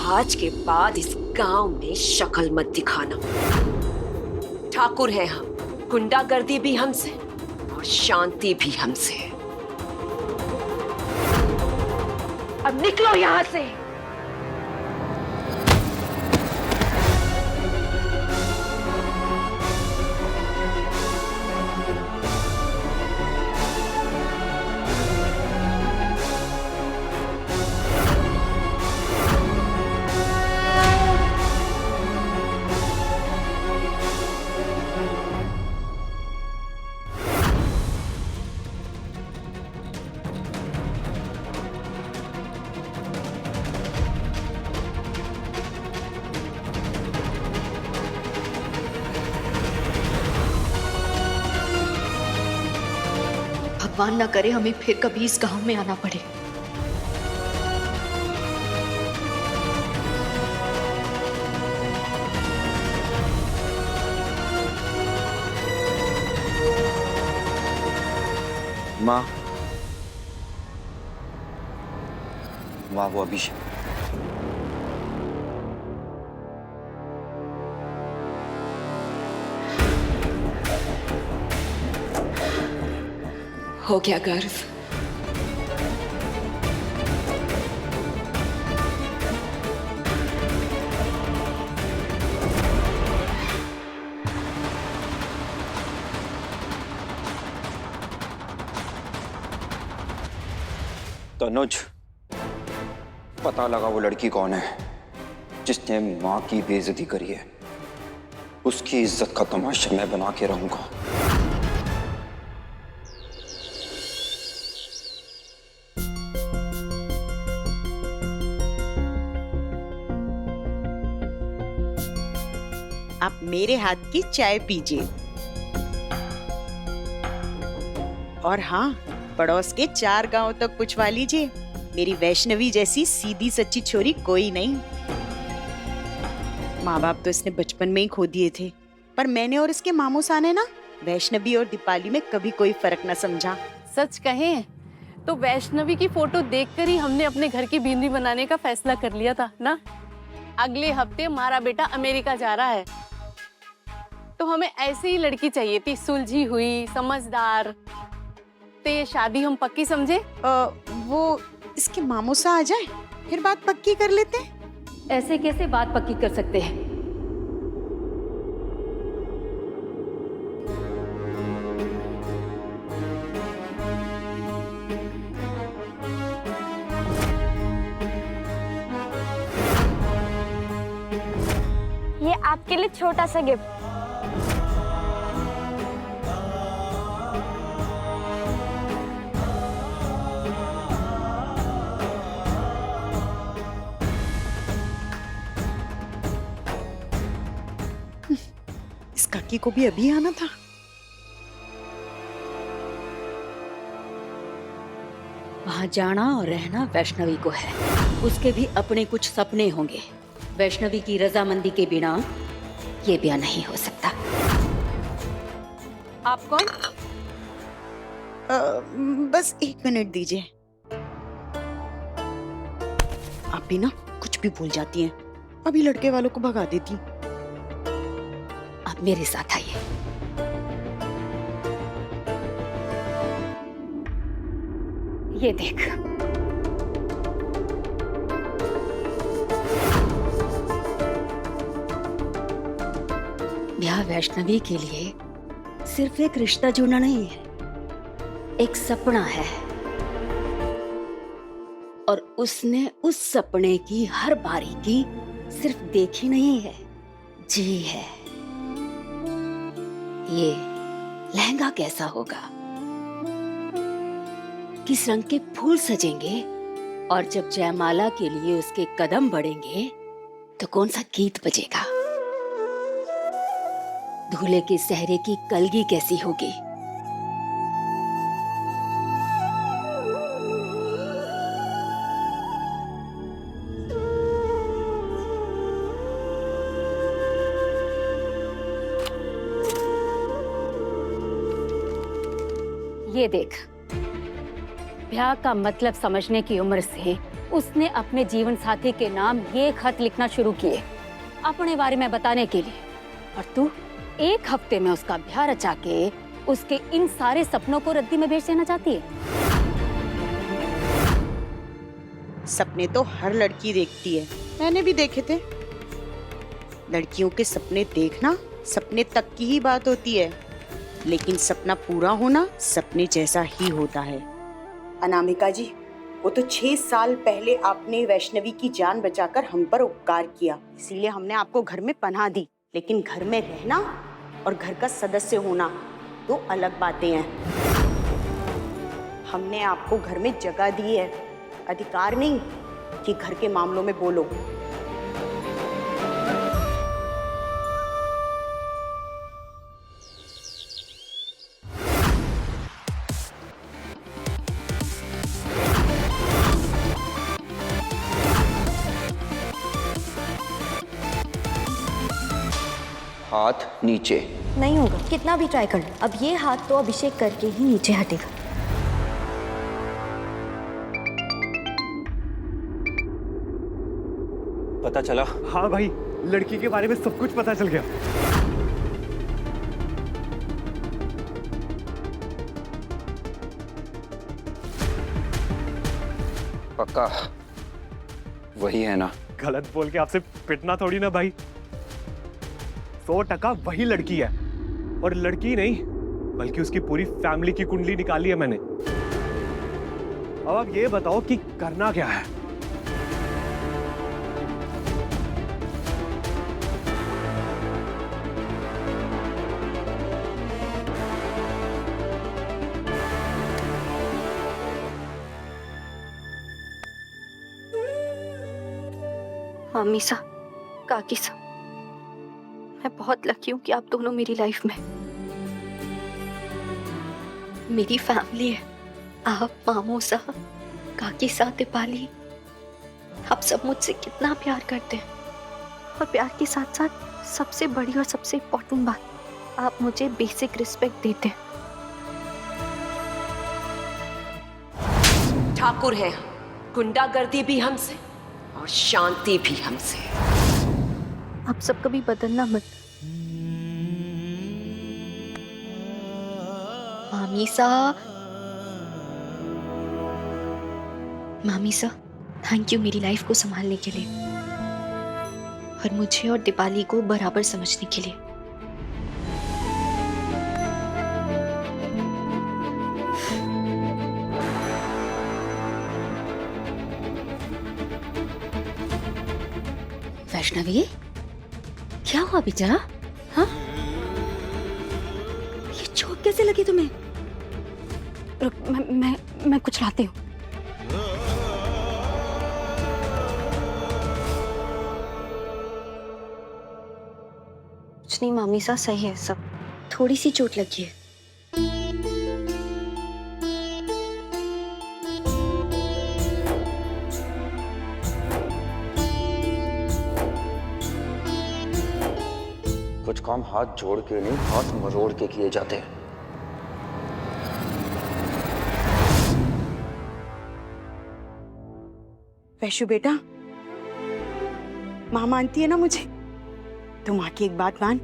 आज के बाद इस गांव में शक्ल मत दिखाना। ठाकुर हैं हम, गुंडागर्दी भी हमसे और शांति भी हमसे। अब निकलो यहां से। भगवान न करे हमें फिर कभी इस गांव में आना पड़े। माँ, वाह वो अभिषेक। हो गया गर्व। तनुज, पता लगा वो लड़की कौन है जिसने माँ की बेइज्जती करी है। उसकी इज्जत का तमाशा मैं बना के रहूंगा। आप मेरे हाथ की चाय पीजिए। और हाँ, पड़ोस के 4 गांव तक पूछवा लीजिए, मेरी वैष्णवी जैसी सीधी सच्ची छोरी कोई नहीं। माँ बाप तो इसने बचपन में ही खो दिए थे, पर मैंने और इसके मामूसा ने ना वैष्णवी और दीपाली में कभी कोई फर्क न समझा। सच कहें तो वैष्णवी की फोटो देखकर ही हमने अपने घर की बिंदी बनाने का फैसला कर लिया था ना। अगले हफ्ते हमारा बेटा अमेरिका जा रहा है, तो हमें ऐसी ही लड़की चाहिए थी, सुलझी हुई, समझदार। तो ये शादी हम पक्की समझे। वो इसके मामूसा आ जाए फिर बात पक्की कर लेते हैं। ऐसे कैसे बात पक्की कर सकते हैं? ये आपके लिए छोटा सा गिफ्ट। इस काकी को भी अभी आना था। वहां जाना और रहना वैष्णवी को है। उसके भी अपने कुछ सपने होंगे। वैष्णवी की रजामंदी के बिना ये ब्याह नहीं हो सकता। आप कौन? बस 1 मिनट दीजिए। आप भी ना कुछ भी भूल जाती हैं। अभी लड़के वालों को भगा देती। आप मेरे साथ आइए। ये देख, ब्याह वैष्णवी के लिए सिर्फ एक रिश्ता जुड़ना नहीं है, एक सपना है। और उसने उस सपने की हर बारीकी सिर्फ देखी नहीं है, जी है। ये लहंगा कैसा होगा, किस रंग के फूल सजेंगे, और जब जयमाला के लिए उसके कदम बढ़ेंगे तो कौन सा गीत बजेगा, दूल्हे के सहरे की कलगी कैसी होगी। ये देख, ब्याह का मतलब समझने की उम्र से उसने अपने जीवन साथी के नाम ये खत लिखना शुरू किए अपने बारे में बताने के लिए, और तू 1 हफ्ते में उसका ब्याह रचा के उसके इन सारे सपनों को रद्दी में भेज देना चाहती है। सपने तो हर लड़की देखती है, मैंने भी देखे थे। लड़कियों के सपने देखना सपने तक की ही बात होती है, लेकिन सपना पूरा होना सपने जैसा ही होता है। अनामिका जी, वो तो 6 साल पहले आपने वैष्णवी की जान बचाकर हम पर उपकार किया, इसीलिए हमने आपको घर में पनाह दी। लेकिन घर में रहना और घर का सदस्य होना दो अलग बातें हैं। हमने आपको घर में जगह दी है, अधिकार नहीं कि घर के मामलों में बोलो। हाथ नीचे। नहीं होगा, कितना भी ट्राई कर लो। अब ये हाथ तो अभिषेक करके ही नीचे हटेगा। पता चला? हाँ भाई, लड़की के बारे में सब कुछ पता चल गया। पक्का वही है ना? गलत बोल के आपसे पिटना थोड़ी ना भाई। 100% वही लड़की है, और लड़की नहीं बल्कि उसकी पूरी फैमिली की कुंडली निकाली है मैंने। अब आप ये बताओ कि करना क्या है? मम्मी सा, काकी सा, मैं बहुत लकी हूँ कि आप दोनों मेरी लाइफ में, मेरी फैमिली है। आप, मामू सा, काकी सा, दीपाली, आप सब मुझसे कितना प्यार करते हैं, और प्यार के साथ साथ सबसे बड़ी और सबसे इम्पोर्टेंट बात, आप मुझे बेसिक रिस्पेक्ट देते हैं। ठाकुर है हम, गुंडागर्दी भी हमसे और शांति भी हमसे। आप सब कभी बदलना मत। मामी सा, मामी सा, थैंक यू मेरी लाइफ को संभालने के लिए और मुझे और दीपाली को बराबर समझने के लिए। वैष्णवी, क्या हुआ बेटा? हाँ, ये चोट कैसे लगी तुम्हें? रुक, मैं कुछ लाती हूँ। कुछ नहीं मामी सा, सही है सब। थोड़ी सी चोट लगी है। कुछ काम हाथ जोड़ के नहीं, हाथ मरोड़ के किए जाते हैं। वैशु बेटा, माँ मानती है ना मुझे? तो माँ की एक बात मान,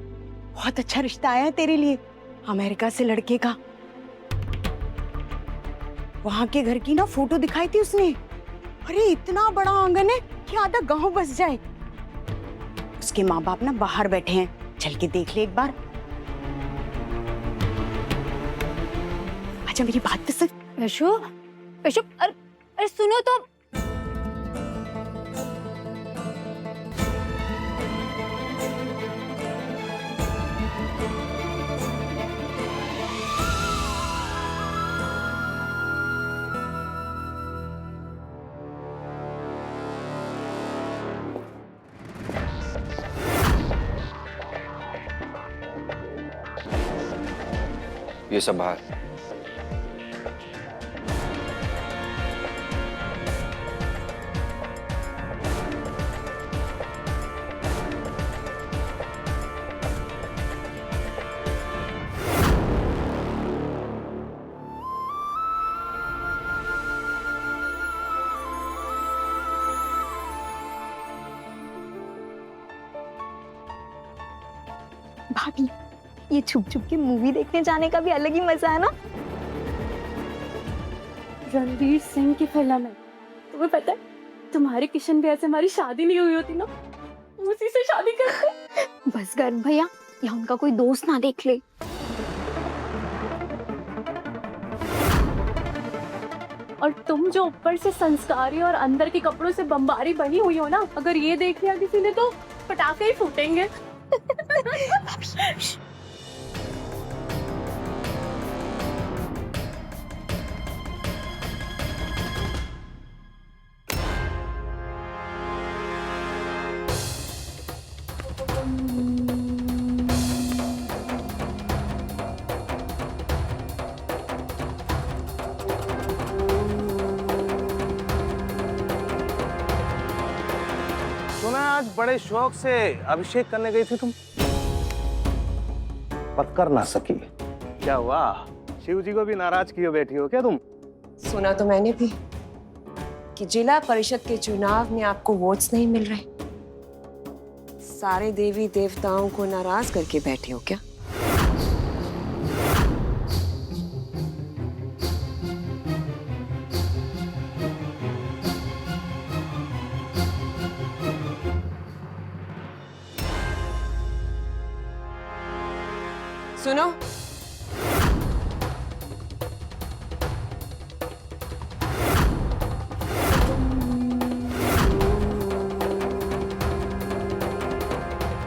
बहुत अच्छा रिश्ता आया है तेरे लिए, अमेरिका से लड़के का। वहां के घर की ना फोटो दिखाई थी उसने। अरे इतना बड़ा आंगन है कि आधा गांव बस जाए। उसके माँ बाप ना बाहर बैठे हैं, चल के देख ले एक बार। अच्छा मेरी बात तो सुन। वैशु, वैशु, अरे सुनो तो। ये सब बाहर। भाभी, ये छुप छुप के मूवी देखने जाने का भी अलग ही मजा है ना। रणवीर सिंह की फिल्म है, तुम्हें पता है तुम्हारे किशन भैया से हमारी शादी नहीं हुई होती ना, उसी से शादी करते। बस गर्ग भैया, या उनका कोई दोस्त ना देख ले। और तुम जो ऊपर से संस्कारी और अंदर के कपड़ों से बम्बारी बनी हुई हो ना, अगर ये देख लिया किसी ने तो पटाखे ही फूटेंगे। सुना आज बड़े शौक से अभिषेक करने गई थी तुम, पर कर ना सकी। क्या हुआ, शिव जी को भी नाराज किए बैठी हो क्या तुम? सुना तो मैंने भी कि जिला परिषद के चुनाव में आपको वोट्स नहीं मिल रहे, सारे देवी देवताओं को नाराज करके बैठे हो क्या? सुनो,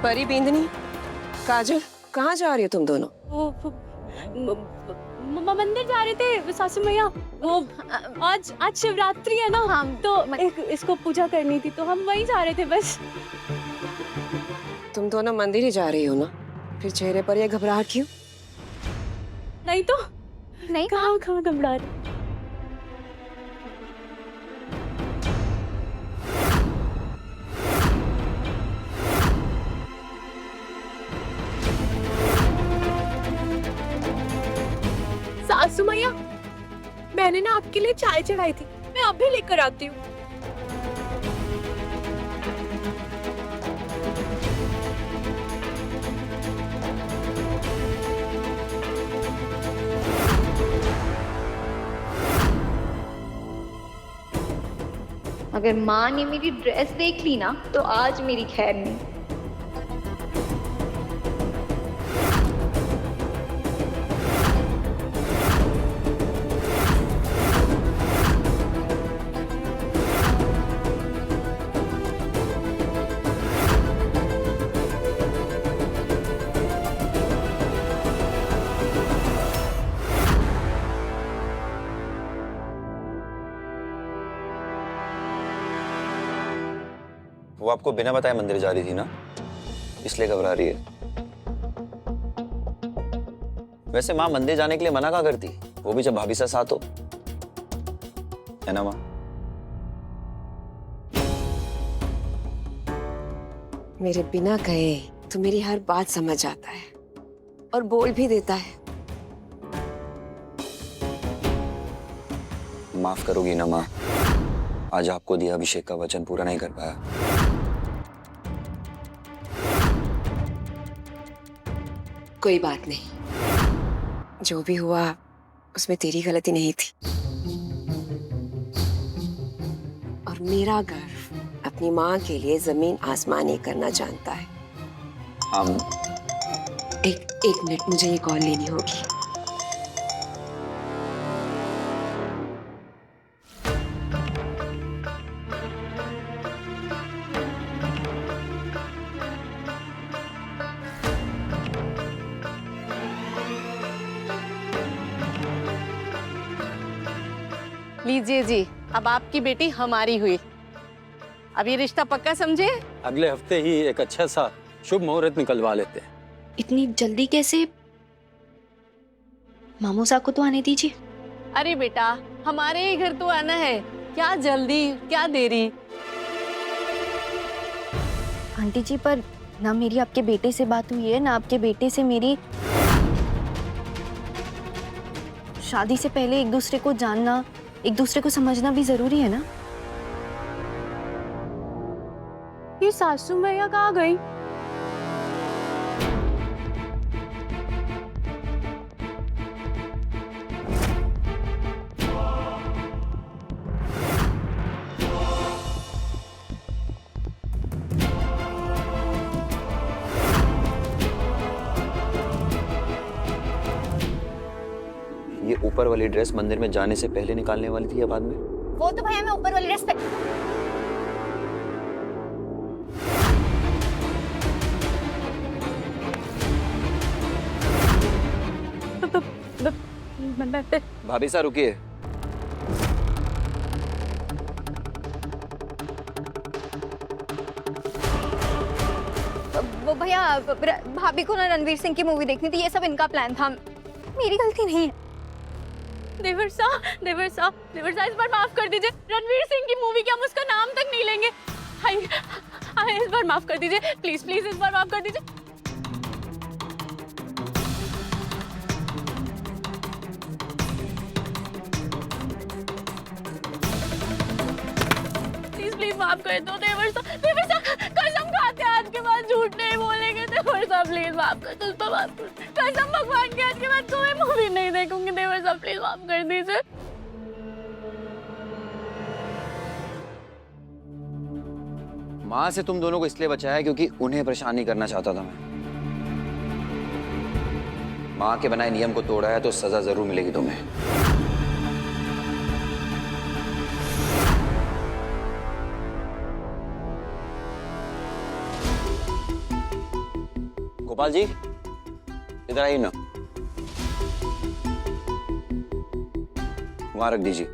परी, बिंदनी, काजल, कहाँ जा रही हो तुम दोनों? मंदिर जा रहे थे सासू मैया, वो आज शिवरात्रि है ना, हम तो इसको पूजा करनी थी तो हम वहीं जा रहे थे बस। तुम दोनों मंदिर ही जा रही हो ना, फिर चेहरे पर ये घबराहट क्यों? नहीं तो नहीं, कहाँ घबरा रही? सासू मैया, मैंने ना आपके लिए चाय चढ़ाई थी, मैं अभी लेकर आती हूँ। अगर माँ ने मेरी ड्रेस देख ली ना तो आज मेरी खैर नहीं। वो आपको बिना बताए मंदिर जा रही थी ना, इसलिए घबरा रही है। वैसे माँ मंदिर जाने के लिए मना कहाँ करती, वो भी जब भाभी से साथ हो, है ना माँ? मेरे बिना कहे तो मेरी हर बात समझ आता है और बोल भी देता है। माफ करोगी ना माँ, आज आपको दिया अभिषेक का वचन पूरा नहीं कर पाया। कोई बात नहीं, जो भी हुआ उसमें तेरी गलती नहीं थी। और मेरा गर्व अपनी माँ के लिए जमीन आसमान एक करना जानता है। हम एक मिनट, मुझे ये कॉल लेनी होगी। लीजिए जी, अब आपकी बेटी हमारी हुई। अब ये रिश्ता पक्का समझे? अगले हफ्ते ही एक अच्छा सा शुभ मुहूर्त निकलवा लेते हैं। इतनी जल्दी कैसे? मामूसा को तो आने दीजिए। अरे बेटा, हमारे ही घर तो आना है, क्या जल्दी क्या देरी। आंटी जी, पर ना मेरी आपके बेटे से बात हुई है ना आपके बेटे से मेरी। शादी से पहले एक दूसरे को जानना, एक दूसरे को समझना भी जरूरी है ना। ये सासू मैया कहाँ गई? ऊपर वाली ड्रेस मंदिर में जाने से पहले निकालने वाली थी या बाद में? वो तो भैया मैं ऊपर वाली ड्रेस पे भाभी साहब रुकिए। वो भैया भाभी को ना रणवीर सिंह की मूवी देखनी थी, ये सब इनका प्लान था, मेरी गलती नहीं है। देवर साहब इस बार माफ कर दीजिए। रणवीर सिंह की मूवी की हम उसका नाम तक नहीं लेंगे। हाय इस बार माफ कर दीजिए, प्लीज इस बार माफ कर दीजिए। प्लीज माफ कर दो देवर साहब कसम खाते हैं आज के बाद झूठ नहीं बोलेंगे। देवर साहब प्लीज माफ कर दो, उसको माफ कर, कसम भगवान की आज के बाद कोई मूवी नहीं देखूंगी। देवर साहब प्लीज माफ कर दीजिए। माँ से तुम दोनों को इसलिए बचाया क्योंकि उन्हें परेशान नहीं करना चाहता था मैं। माँ के बनाए नियम को तोड़ा है तो सजा जरूर मिलेगी तुम्हें। गोपाल जी इधर आइए ना, वहां रख दीजिए।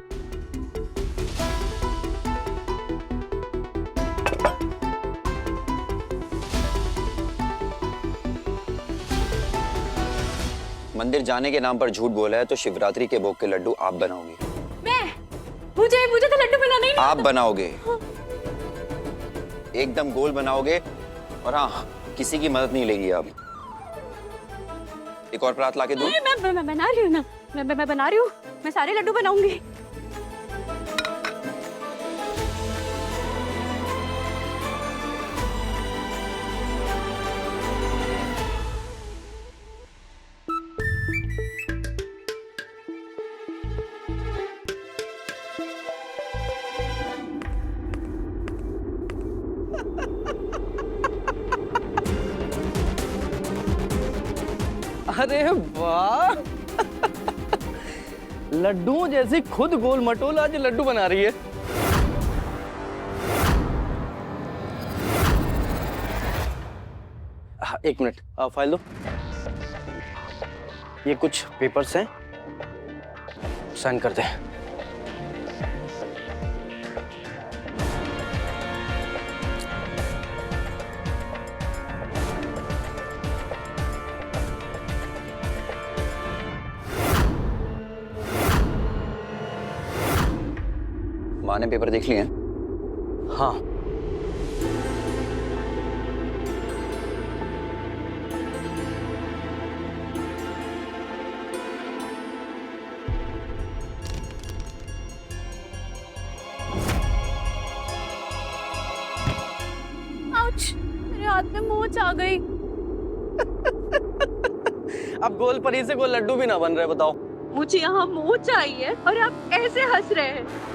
मंदिर जाने के नाम पर झूठ बोला है तो शिवरात्रि के भोग के लड्डू आप बनाओगे। मुझे तो लड्डू बनाने ही नहीं आप बनाओगे, एकदम गोल बनाओगे, और हाँ किसी की मदद नहीं लेगी आप। एक और परात लाके दूं? मैं बना रही हूँ ना, मैं बना रही हूँ, मैं सारे लड्डू बनाऊंगी। अरे वाह लड्डू जैसी खुद गोल मटोल आज लड्डू बना रही है। एक मिनट फाइल दो, ये कुछ पेपर्स हैं, साइन कर दे। माँ ने पेपर देख लिए हैं? हाँ आउच, मेरे हाथ में मोच आ गई। अब गोल परी से कोई लड्डू भी ना बन रहे, बताओ। मुझे यहाँ मोच आई है और आप ऐसे हंस रहे हैं।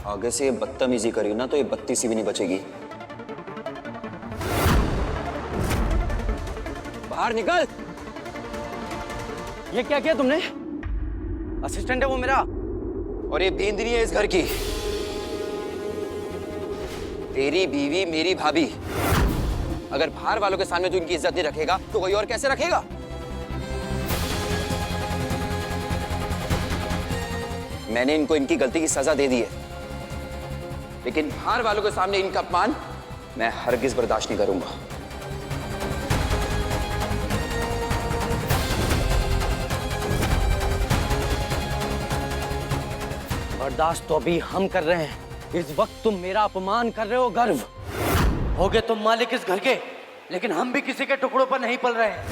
आगे से ये बदतमीजी करी ना तो ये 32 भी नहीं बचेगी। बाहर निकल। ये क्या किया तुमने? असिस्टेंट है वो मेरा। और ये बेंदनी है इस घर की, तेरी बीवी मेरी भाभी। अगर बाहर वालों के सामने तू इनकी इज्जत नहीं रखेगा तो कोई और कैसे रखेगा? मैंने इनको इनकी गलती की सजा दे दी है, लेकिन बाहर वालों के सामने इनका अपमान मैं हरगिज बर्दाश्त नहीं करूंगा। बर्दाश्त तो अभी हम कर रहे हैं, इस वक्त तुम मेरा अपमान कर रहे हो। गर्व होगे तुम मालिक इस घर के, लेकिन हम भी किसी के टुकड़ों पर नहीं पल रहे हैं।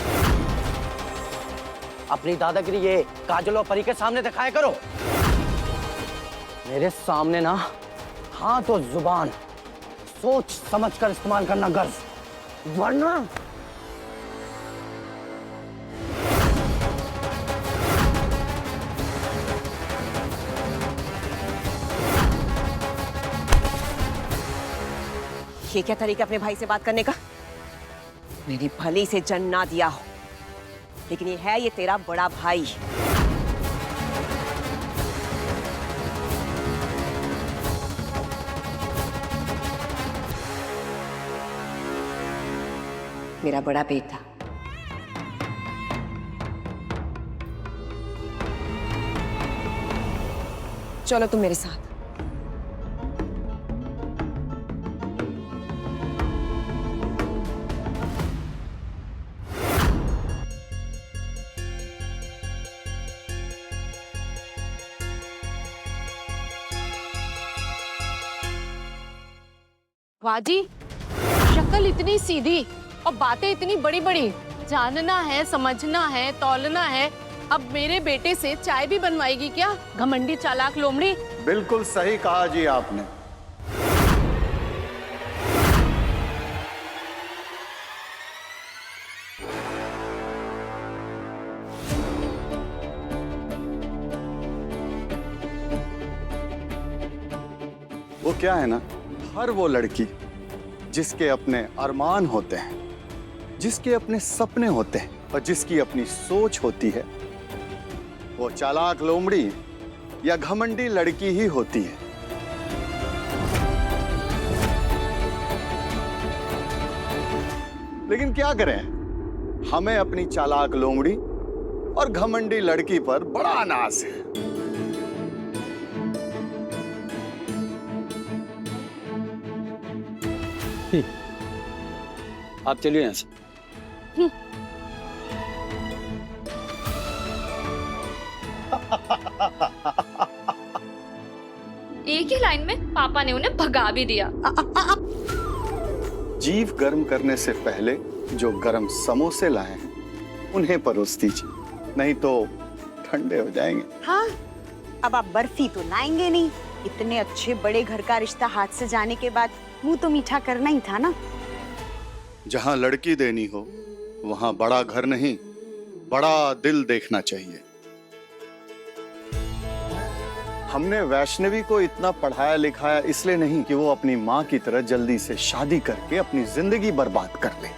अपनी दादागिरी ये काजल और परी के सामने दिखाया करो, मेरे सामने ना हाथ और जुबान सोच समझ कर इस्तेमाल करना गर्व, वरना ये क्या तरीका अपने भाई से बात करने का? मेरी भली से जन्म ना दिया हो, लेकिन ये तेरा बड़ा भाई। मेरा बड़ा बेटा। चलो तुम मेरे साथ। वाजी, शक्ल इतनी सीधी और बातें इतनी बड़ी बड़ी, जानना है, समझना है, तौलना है। अब मेरे बेटे से चाय भी बनवाएगी क्या, घमंडी चालाक लोमड़ी? बिल्कुल सही कहा जी आपने। वो क्या है ना, हर वो लड़की जिसके अपने अरमान होते हैं, जिसके अपने सपने होते हैं और जिसकी अपनी सोच होती है, वो चालाक लोमड़ी या घमंडी लड़की ही होती है। लेकिन क्या करें, हमें अपनी चालाक लोमड़ी और घमंडी लड़की पर बड़ा नाज है। आप चलिए यहाँ से। एक ही लाइन में पापा ने उन्हें भगा भी दिया। जीभ गर्म करने से पहले जो गर्म समोसे लाए हैं उन्हें परोस दीजिए, नहीं तो ठंडे हो जाएंगे। हाँ, अब आप बर्फी तो लाएंगे नहीं। इतने अच्छे बड़े घर का रिश्ता हाथ से जाने के बाद मुंह तो मीठा करना ही था ना। जहां लड़की देनी हो वहां बड़ा घर नहीं, बड़ा दिल देखना चाहिए। हमने वैष्णवी को इतना पढ़ाया लिखाया इसलिए नहीं कि वो अपनी माँ की तरह जल्दी से शादी करके अपनी जिंदगी बर्बाद कर ले।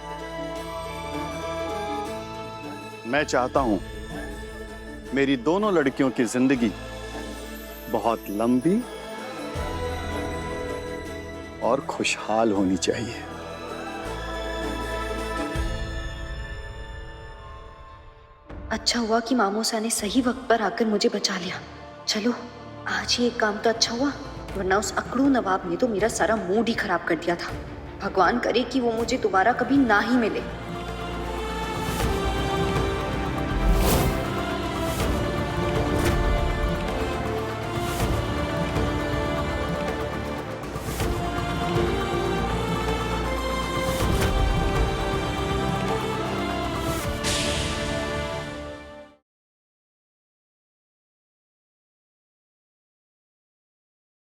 मैं चाहता हूं मेरी दोनों लड़कियों की जिंदगी बहुत लंबी और खुशहाल होनी चाहिए। अच्छा हुआ कि मामूसा ने सही वक्त पर आकर मुझे बचा लिया। चलो आज ही एक काम तो अच्छा हुआ, वरना उस अकड़ू नवाब ने तो मेरा सारा मूड ही खराब कर दिया था। भगवान करे कि वो मुझे दोबारा कभी ना ही मिले।